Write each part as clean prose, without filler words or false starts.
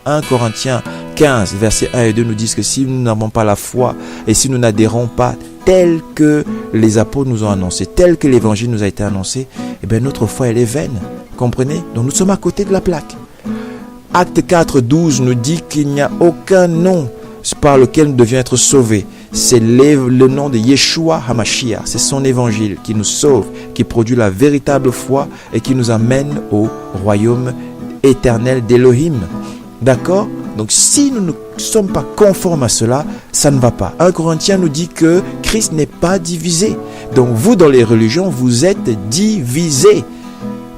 1 Corinthiens 15, versets 1 et 2 nous disent que si nous n'avons pas la foi et si nous n'adhérons pas tel que les apôtres nous ont annoncé, tel que l'évangile nous a été annoncé, eh bien notre foi elle est vaine. Comprenez? Donc nous sommes à côté de la plaque. Acte 4, 12 nous dit qu'il n'y a aucun nom par lequel nous devions être sauvés. C'est le nom de Yeshua HaMashiach. C'est son évangile qui nous sauve, qui produit la véritable foi et qui nous amène au royaume éternel d'Elohim. D'accord? Donc si nous ne sommes pas conformes à cela, ça ne va pas. 1 Corinthiens nous dit que Christ n'est pas divisé. Donc vous, dans les religions, vous êtes divisés.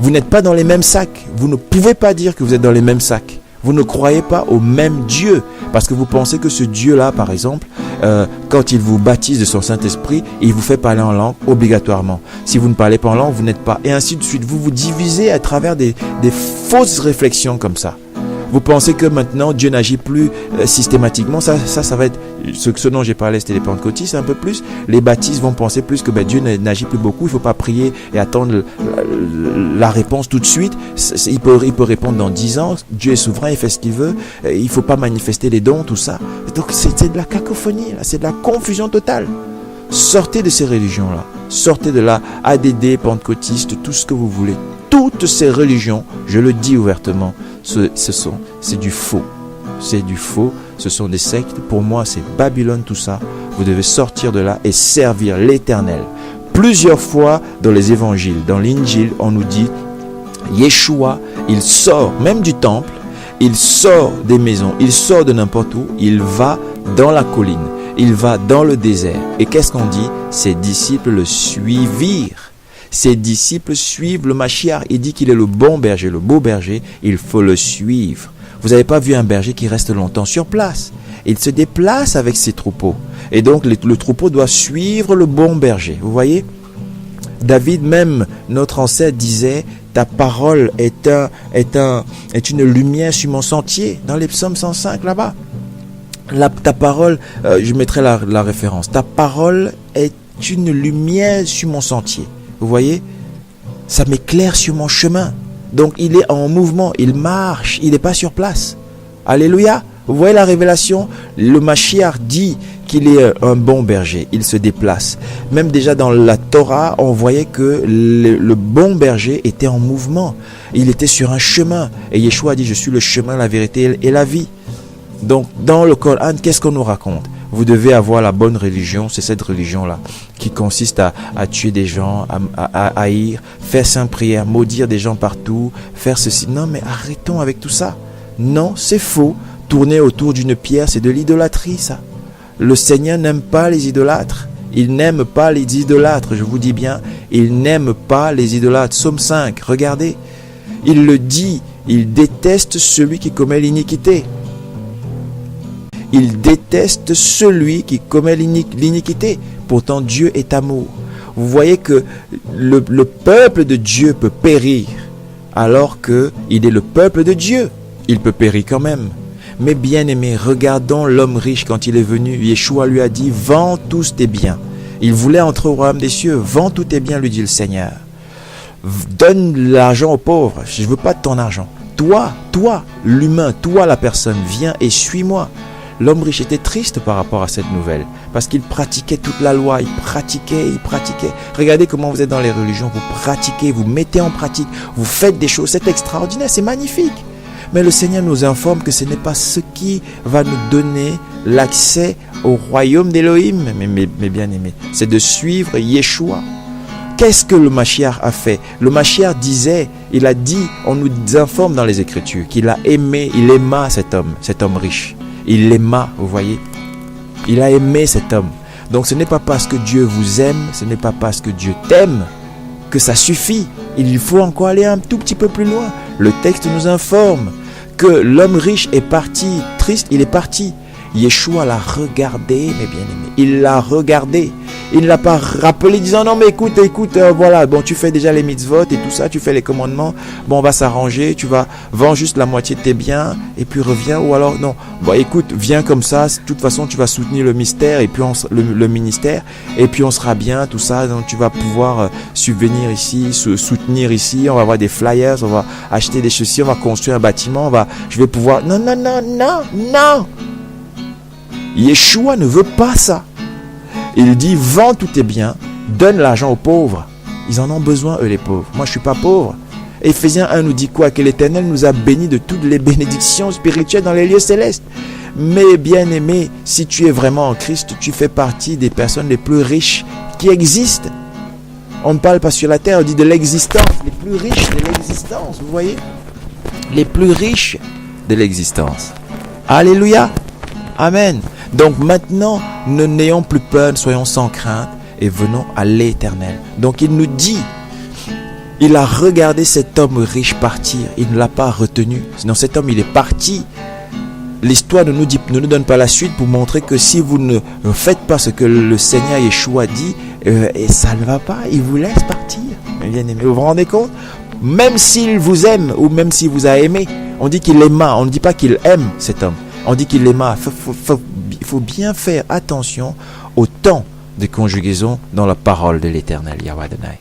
Vous n'êtes pas dans les mêmes sacs. Vous ne pouvez pas dire que vous êtes dans les mêmes sacs. Vous ne croyez pas au même Dieu. Parce que vous pensez que ce Dieu-là, par exemple, quand il vous baptise de son Saint-Esprit, il vous fait parler en langue obligatoirement. Si vous ne parlez pas en langue, vous n'êtes pas. Et ainsi de suite. Vous vous divisez à travers des fausses réflexions comme ça. Vous pensez que maintenant Dieu n'agit plus systématiquement. Ça va être ce dont j'ai parlé, c'était les pentecôtistes un peu plus. Les baptistes vont penser plus que Dieu n'agit plus beaucoup. Il ne faut pas prier et attendre la réponse tout de suite. Il peut répondre dans 10 ans. Dieu est souverain, il fait ce qu'il veut. Il ne faut pas manifester les dons, tout ça. Donc c'est de la cacophonie, là. C'est de la confusion totale. Sortez de ces religions-là. Sortez de la ADD, pentecôtiste, tout ce que vous voulez. Toutes ces religions, je le dis ouvertement, c'est du faux. C'est du faux. Ce sont des sectes. Pour moi, c'est Babylone, tout ça. Vous devez sortir de là et servir l'Éternel. Plusieurs fois dans les évangiles, dans l'Injil, on nous dit Yeshua, il sort même du temple, il sort des maisons, il sort de n'importe où, il va dans la colline, il va dans le désert. Et qu'est-ce qu'on dit? Ses disciples le suivirent. Ses disciples suivent le Mashiach. Il dit qu'il est le bon berger, le beau berger. Il faut le suivre. Vous n'avez pas vu un berger qui reste longtemps sur place. Il se déplace avec ses troupeaux. Et donc le troupeau doit suivre le bon berger. Vous voyez? David même, notre ancêtre, disait « Ta parole est une lumière sur mon sentier » dans les psaumes 105 là-bas. Ta parole, je mettrai la référence. Ta parole est une lumière sur mon sentier. Vous voyez, ça m'éclaire sur mon chemin. Donc il est en mouvement, il marche, il n'est pas sur place. Alléluia. Vous voyez la révélation? Le Mashiach dit qu'il est un bon berger, il se déplace. Même déjà dans la Torah, on voyait que le bon berger était en mouvement. Il était sur un chemin. Et Yeshua dit, je suis le chemin, la vérité et la vie. Donc dans le Coran, qu'est-ce qu'on nous raconte? Vous devez avoir la bonne religion, c'est cette religion-là qui consiste à tuer des gens, à haïr, faire sainte prière, maudire des gens partout, faire ceci. Non, mais arrêtons avec tout ça. Non, c'est faux. Tourner autour d'une pierre, c'est de l'idolâtrie, ça. Le Seigneur n'aime pas les idolâtres. Il n'aime pas les idolâtres, je vous dis bien. Il n'aime pas les idolâtres. Psaume 5, regardez. Il le dit, il déteste celui qui commet l'iniquité. Il déteste celui qui commet l'iniquité. Pourtant, Dieu est amour. Vous voyez que le peuple de Dieu peut périr alors qu'il est le peuple de Dieu. Il peut périr quand même. Mais bien aimé, regardons l'homme riche quand il est venu. Yeshua lui a dit, vends tous tes biens. Il voulait entrer au royaume des cieux. Vends tous tes biens, lui dit le Seigneur. Donne l'argent aux pauvres. Je ne veux pas de ton argent. Toi, l'humain, toi la personne, viens et suis-moi. L'homme riche était triste par rapport à cette nouvelle, parce qu'il pratiquait toute la loi, il pratiquait. Regardez comment vous êtes dans les religions, vous pratiquez, vous mettez en pratique, vous faites des choses, c'est extraordinaire, c'est magnifique. Mais le Seigneur nous informe que ce n'est pas ce qui va nous donner l'accès au royaume d'Élohim, mais bien aimé, c'est de suivre Yeshua. Qu'est-ce que le Mashiach a fait? Le Mashiach disait, il a dit, on nous informe dans les Écritures, qu'il a aimé, il aima cet homme riche. Il l'aima, vous voyez. Il a aimé cet homme. Donc ce n'est pas parce que Dieu vous aime, ce n'est pas parce que Dieu t'aime que ça suffit. Il faut encore aller un tout petit peu plus loin. Le texte nous informe que l'homme riche est parti, triste, il est parti. Yeshua l'a regardé, mes bien-aimés. Il l'a regardé. Il ne l'a pas rappelé disant non mais écoute, voilà, bon tu fais déjà les mitzvot et tout ça, tu fais les commandements, bon on va s'arranger, tu vas vendre juste la moitié de tes biens et puis reviens, ou alors non, bon écoute, viens comme ça, de toute façon tu vas soutenir le mystère et puis le ministère et puis on sera bien, tout ça, donc tu vas pouvoir subvenir ici, soutenir ici, on va avoir des flyers, on va acheter des chaussures, on va construire un bâtiment, je vais pouvoir, non. Yeshua ne veut pas ça. Il dit, vends tous tes biens, donne l'argent aux pauvres. Ils en ont besoin, eux, les pauvres. Moi, je ne suis pas pauvre. Éphésiens 1 nous dit quoi? Que l'Éternel nous a bénis de toutes les bénédictions spirituelles dans les lieux célestes. Mais bien aimé, si tu es vraiment en Christ, tu fais partie des personnes les plus riches qui existent. On ne parle pas sur la terre, on dit de l'existence. Les plus riches de l'existence, vous voyez? Les plus riches de l'existence. Alléluia. Amen. Donc maintenant, ne n'ayons plus peur, soyons sans crainte et venons à l'Éternel. Donc il nous dit, il a regardé cet homme riche partir, il ne l'a pas retenu. Sinon cet homme, il est parti. L'histoire ne nous donne pas la suite pour montrer que si vous ne faites pas ce que le Seigneur Yeshua dit, et ça ne va pas, il vous laisse partir. Bien aimé, vous vous rendez compte? Même s'il vous aime ou même s'il vous a aimé, on dit qu'il aima, on ne dit pas qu'il aime cet homme. On dit qu'il aima. Il faut bien faire attention au temps de conjugaison dans la parole de l'Éternel, Yahweh Adonai.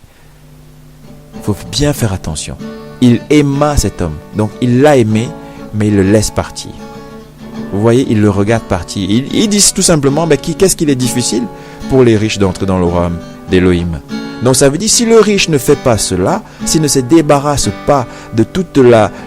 Il faut bien faire attention. Il aima cet homme. Donc il l'a aimé, mais il le laisse partir. Vous voyez, il le regarde partir. Ils disent tout simplement, qu'est-ce qu'il est difficile pour les riches d'entrer dans le royaume d'Élohim. Donc ça veut dire, si le riche ne fait pas cela, s'il ne se débarrasse pas de tout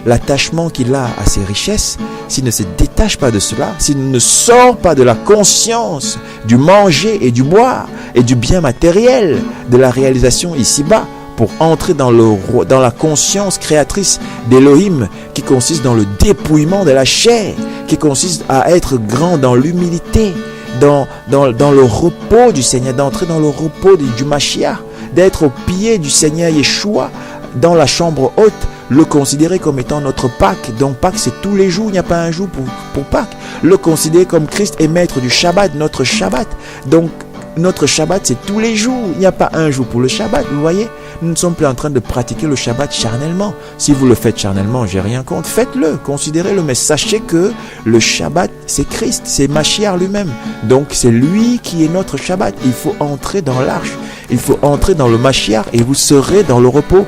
l'attachement qu'il a à ses richesses, s'il ne se détache pas de cela, s'il ne sort pas de la conscience du manger et du boire et du bien matériel, de la réalisation ici-bas, pour entrer dans la conscience créatrice d'Élohim, qui consiste dans le dépouillement de la chair, qui consiste à être grand dans l'humilité, dans le repos du Seigneur, d'entrer dans le repos du Mashiach, d'être au pied du Seigneur Yeshua, dans la chambre haute, le considérer comme étant notre Pâques. Donc Pâques, c'est tous les jours, il n'y a pas un jour pour Pâques. Le considérer comme Christ est maître du Shabbat, notre Shabbat. Donc notre Shabbat, c'est tous les jours, il n'y a pas un jour pour le Shabbat, vous voyez. Nous ne sommes plus en train de pratiquer le Shabbat charnellement. Si vous le faites charnellement, j'ai rien contre, faites-le, considérez-le, mais sachez que le Shabbat, c'est Christ, c'est Mashiach lui-même. Donc c'est lui qui est notre Shabbat. Il faut entrer dans l'arche, il faut entrer dans le Mashiach et vous serez dans le repos.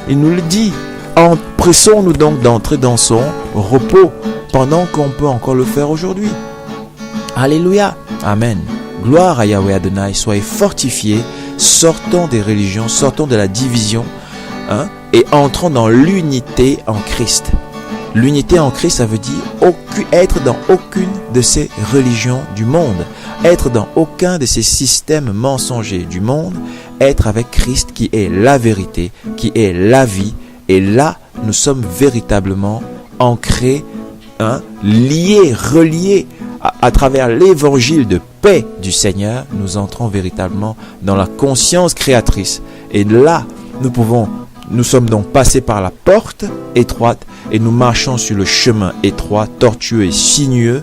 Il nous le dit. Empressons-nous donc d'entrer dans son repos pendant qu'on peut encore le faire aujourd'hui. Alléluia. Amen. Gloire à Yahweh Adonai. Soyez fortifiés. Sortons des religions, sortons de la division, et entrons dans l'unité en Christ. L'unité en Christ, ça veut dire être dans aucune de ces religions du monde, être dans aucun de ces systèmes mensongers du monde, être avec Christ qui est la vérité, qui est la vie. Et là, nous sommes véritablement ancrés, liés, reliés à travers l'évangile de paix du Seigneur. Nous entrons véritablement dans la conscience créatrice. Et là, nous sommes donc passés par la porte étroite et nous marchons sur le chemin étroit, tortueux et sinueux,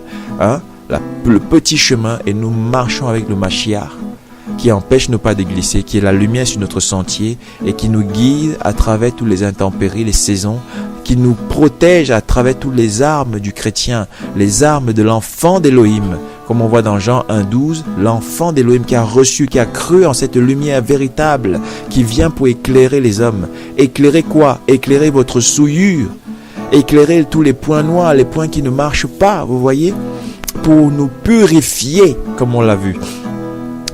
le petit chemin, et nous marchons avec le Mashiach qui empêche nos pas de glisser, qui est la lumière sur notre sentier et qui nous guide à travers toutes les intempéries, les saisons, qui nous protège à travers toutes les armes du chrétien, les armes de l'enfant d'Élohim, comme on voit dans Jean 1,12, l'enfant d'Élohim qui a reçu, qui a cru en cette lumière véritable, qui vient pour éclairer les hommes. Éclairer quoi? Éclairer votre souillure, éclairer tous les points noirs, les points qui ne marchent pas, vous voyez, pour nous purifier, comme on l'a vu.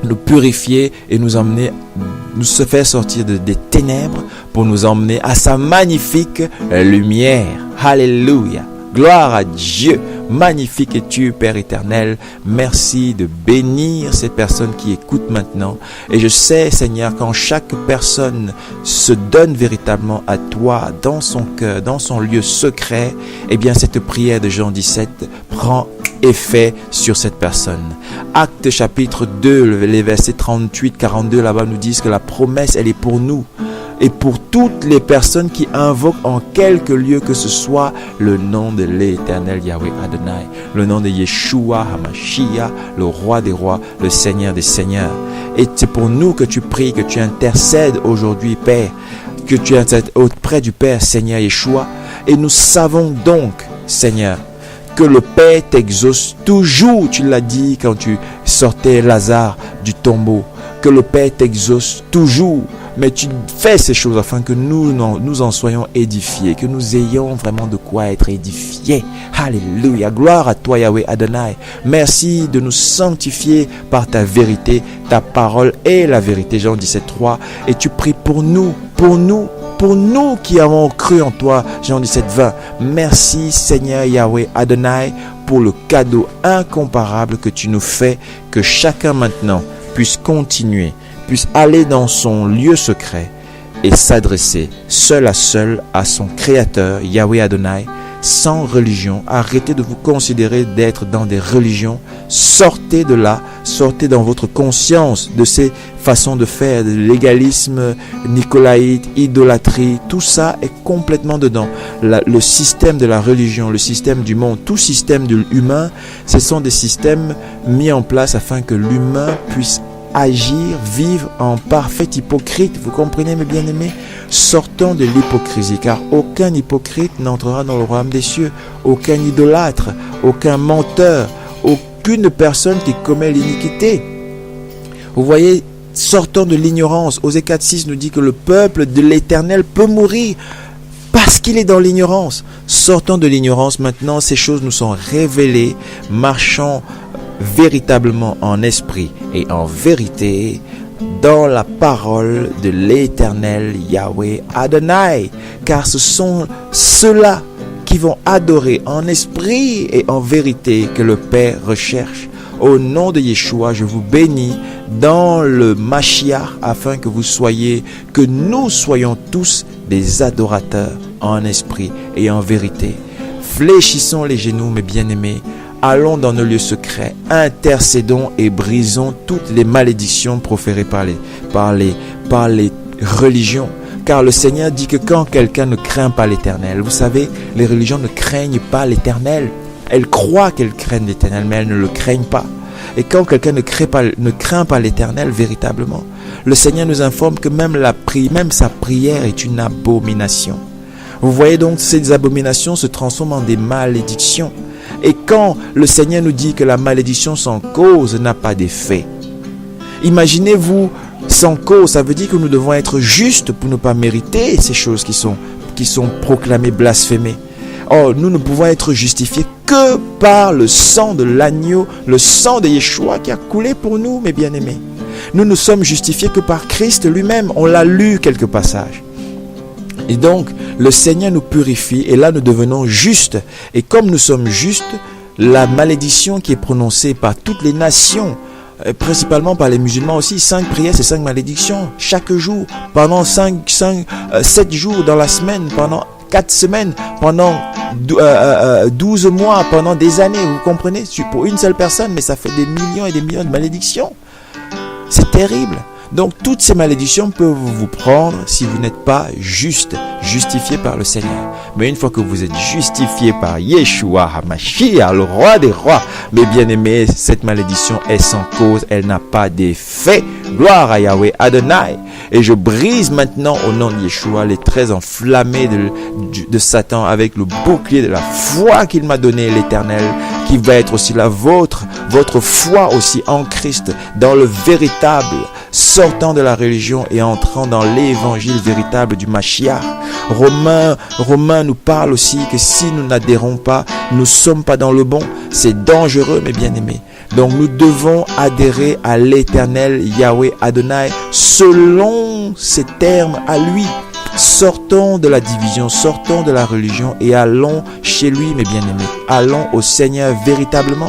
Nous purifier et nous emmener, nous se faire sortir des ténèbres pour nous emmener à sa magnifique lumière. Alléluia. Gloire à Dieu. Magnifique es-tu, Père éternel. Merci de bénir ces personnes qui écoutent maintenant. Et je sais, Seigneur, quand chaque personne se donne véritablement à toi, dans son cœur, dans son lieu secret, eh bien, cette prière de Jean 17 prend effet sur cette personne. Actes chapitre 2, les versets 38-42, là-bas nous disent que la promesse, elle est pour nous. et pour toutes les personnes qui invoquent en quelque lieu que ce soit le nom de l'Éternel Yahweh Adonai, le nom de Yeshua HaMashiach, le roi des rois, le Seigneur des seigneurs. Et c'est pour nous que tu pries, que tu intercèdes aujourd'hui, Père, que tu intercèdes auprès du Père, Seigneur Yeshua. Et nous savons donc, Seigneur, que le Père t'exauce toujours, tu l'as dit quand tu sortais Lazare du tombeau, que le Père t'exauce toujours. Mais tu fais ces choses afin que nous en soyons édifiés, que nous ayons vraiment de quoi être édifiés. Alléluia, gloire à toi Yahweh Adonai. Merci de nous sanctifier par ta vérité, ta parole est la vérité. Jean 17:3. Et tu pries pour nous qui avons cru en toi. Jean 17:20. Merci Seigneur Yahweh Adonai pour le cadeau incomparable que tu nous fais, que chacun maintenant puisse continuer, puisse aller dans son lieu secret et s'adresser seul à son Créateur, Yahweh Adonai, sans religion. Arrêtez de vous considérer d'être dans des religions. Sortez de là, sortez dans votre conscience de ces façons de faire, de l'égalisme, nicolaïte, idolâtrie, tout ça est complètement dedans. Le système de la religion, le système du monde, tout système de l'humain, ce sont des systèmes mis en place afin que l'humain puisse agir, vivre en parfait hypocrite. Vous comprenez mes bien-aimés? Sortons de l'hypocrisie, car aucun hypocrite n'entrera dans le royaume des cieux, aucun idolâtre, aucun menteur, aucune personne qui commet l'iniquité. Vous voyez, sortons de l'ignorance. Osée 4:6 nous dit que le peuple de l'Éternel peut mourir parce qu'il est dans l'ignorance. Sortons de l'ignorance maintenant, ces choses nous sont révélées, marchons véritablement en esprit et en vérité dans la parole de l'Éternel Yahweh Adonai, car ce sont ceux-là qui vont adorer en esprit et en vérité que le Père recherche. Au nom de Yeshua, je vous bénis dans le Mashiach afin que nous soyons tous des adorateurs en esprit et en vérité. Fléchissons les genoux, mes bien-aimés. Allons dans nos lieux secrets, intercédons et brisons toutes les malédictions proférées par les religions. Car le Seigneur dit que quand quelqu'un ne craint pas l'Éternel, vous savez, les religions ne craignent pas l'Éternel. Elles croient qu'elles craignent l'Éternel, mais elles ne le craignent pas. Et quand quelqu'un ne craint pas l'Éternel véritablement, le Seigneur nous informe que même sa prière est une abomination. Vous voyez donc, ces abominations se transforment en des malédictions. Et quand le Seigneur nous dit que la malédiction sans cause n'a pas d'effet, imaginez-vous, sans cause, ça veut dire que nous devons être justes pour ne pas mériter ces choses qui sont proclamées blasphémées. Or, nous ne pouvons être justifiés que par le sang de l'agneau, le sang de Yeshua qui a coulé pour nous, mes bien-aimés. Nous ne sommes justifiés que par Christ lui-même. On l'a lu quelques passages. Et donc, le Seigneur nous purifie et là nous devenons justes. Et comme nous sommes justes, la malédiction qui est prononcée par toutes les nations, principalement par les musulmans aussi, 5 prières, c'est 5 malédictions chaque jour, pendant 7 jours dans la semaine, pendant 4 semaines, pendant 12 mois, pendant des années, vous comprenez? Pour une seule personne, mais ça fait des millions et des millions de malédictions. C'est terrible. Donc toutes ces malédictions peuvent vous prendre si vous n'êtes pas justifié par le Seigneur. Mais une fois que vous êtes justifié par Yeshua HaMashiach, le roi des rois, mes bien-aimés, cette malédiction est sans cause, elle n'a pas d'effet. Gloire à Yahweh Adonai. Et je brise maintenant au nom de Yeshua les traits enflammés de Satan avec le bouclier de la foi qu'il m'a donné, l'Éternel, qui va être aussi la vôtre, votre foi aussi en Christ, dans le véritable, sortant de la religion et entrant dans l'évangile véritable du Mashiach. Romain nous parle aussi que si nous n'adhérons pas, nous ne sommes pas dans le bon. C'est dangereux, mes bien-aimés. Donc nous devons adhérer à l'Éternel Yahweh Adonai selon ses termes à lui. Sortons de la division, sortons de la religion et allons chez lui, mes bien-aimés. Allons au Seigneur véritablement.